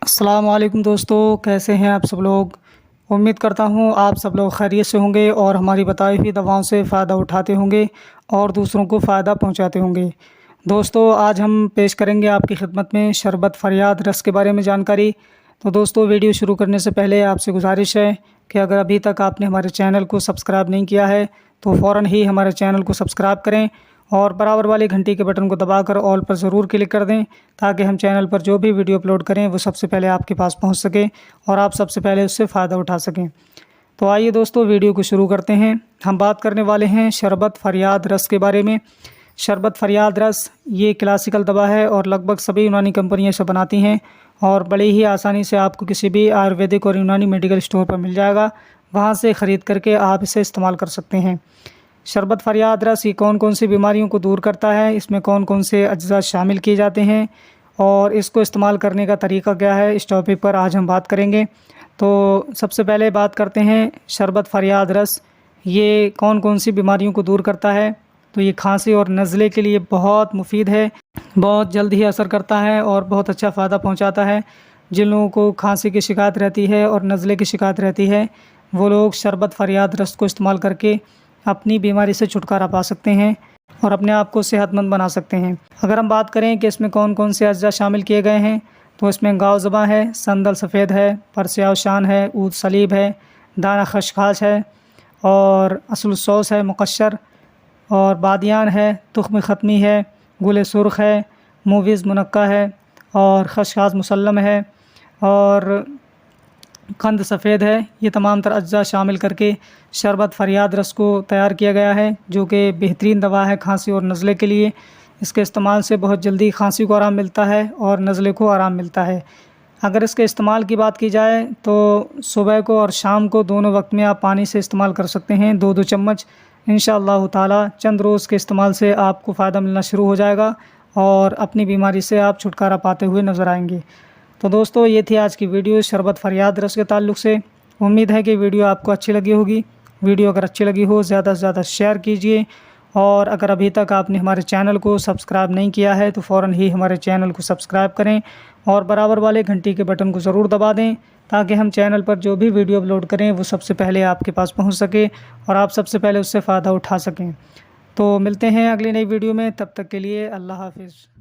السلام علیکم دوستو، کیسے ہیں آپ سب لوگ؟ امید کرتا ہوں آپ سب لوگ خیریت سے ہوں گے اور ہماری بتائی ہوئی دواؤں سے فائدہ اٹھاتے ہوں گے اور دوسروں کو فائدہ پہنچاتے ہوں گے۔ دوستو، آج ہم پیش کریں گے آپ کی خدمت میں شربت فریاد رس کے بارے میں جانکاری۔ تو دوستو، ویڈیو شروع کرنے سے پہلے آپ سے گزارش ہے کہ اگر ابھی تک آپ نے ہمارے چینل کو سبسکرائب نہیں کیا ہے تو فوراً ہی ہمارے چینل کو سبسکرائب کریں اور برابر والی گھنٹی کے بٹن کو دبا کر آل پر ضرور کلک کر دیں تاکہ ہم چینل پر جو بھی ویڈیو اپلوڈ کریں وہ سب سے پہلے آپ کے پاس پہنچ سکے اور آپ سب سے پہلے اس سے فائدہ اٹھا سکیں۔ تو آئیے دوستو، ویڈیو کو شروع کرتے ہیں۔ ہم بات کرنے والے ہیں شربت فریاد رس کے بارے میں۔ شربت فریاد رس یہ کلاسیکل دوا ہے اور لگ بھگ سبھی یونانی کمپنیاں اسے بناتی ہیں اور بڑی ہی آسانی سے آپ کو کسی بھی آیورویدک اور یونانی میڈیکل اسٹور پر مل جائے گا، وہاں سے خرید کر کے آپ اسے استعمال کر سکتے ہیں۔ شربت فریاد رس یہ کون کون سی بیماریوں کو دور کرتا ہے، اس میں کون کون سے اجزاء شامل کیے جاتے ہیں اور اس کو استعمال کرنے کا طریقہ کیا ہے، اس ٹاپک پر آج ہم بات کریں گے۔ تو سب سے پہلے بات کرتے ہیں شربت فریاد رس یہ کون کون سی بیماریوں کو دور کرتا ہے۔ تو یہ کھانسی اور نزلے کے لیے بہت مفید ہے، بہت جلد ہی اثر کرتا ہے اور بہت اچھا فائدہ پہنچاتا ہے۔ جن لوگوں کو کھانسی کی شکایت رہتی ہے اور نزلے کی شکایت رہتی ہے وہ لوگ شربت فریاد رس کو استعمال کر کے اپنی بیماری سے چھٹکارا پا سکتے ہیں اور اپنے آپ کو صحت مند بنا سکتے ہیں۔ اگر ہم بات کریں کہ اس میں کون کون سے اجزاء شامل کیے گئے ہیں تو اس میں گاؤ زباں ہے، سندل سفید ہے، پرسیاؤ شان ہے، عود سلیب ہے، دانہ خشخاش ہے اور اصل سوس ہے مقشر اور بادیان ہے، تخم ختمی ہے، گل سرخ ہے، موویز منقع ہے اور خشخاش مسلم ہے اور قند سفید ہے۔ یہ تمام تر اجزاء شامل کر کے شربت فریاد رس کو تیار کیا گیا ہے جو کہ بہترین دوا ہے کھانسی اور نزلے کے لیے۔ اس کے استعمال سے بہت جلدی کھانسی کو آرام ملتا ہے اور نزلے کو آرام ملتا ہے۔ اگر اس کے استعمال کی بات کی جائے تو صبح کو اور شام کو دونوں وقت میں آپ پانی سے استعمال کر سکتے ہیں، 2 چمچ۔ انشاءاللہ تعالی چند روز کے استعمال سے آپ کو فائدہ ملنا شروع ہو جائے گا اور اپنی بیماری سے آپ چھٹکارا پاتے ہوئے نظر آئیں گے۔ تو دوستو، یہ تھی آج کی ویڈیو شربت فریاد رس کے تعلق سے۔ امید ہے کہ ویڈیو آپ کو اچھی لگی ہوگی۔ ویڈیو اگر اچھی لگی ہو زیادہ سے زیادہ شیئر کیجئے اور اگر ابھی تک آپ نے ہمارے چینل کو سبسکرائب نہیں کیا ہے تو فوراً ہی ہمارے چینل کو سبسکرائب کریں اور برابر والے گھنٹی کے بٹن کو ضرور دبا دیں تاکہ ہم چینل پر جو بھی ویڈیو اپلوڈ کریں وہ سب سے پہلے آپ کے پاس پہنچ سکے اور آپ سب سے پہلے اس سے فائدہ اٹھا سکیں۔ تو ملتے ہیں اگلی نئی ویڈیو میں، تب تک کے لیے اللہ حافظ۔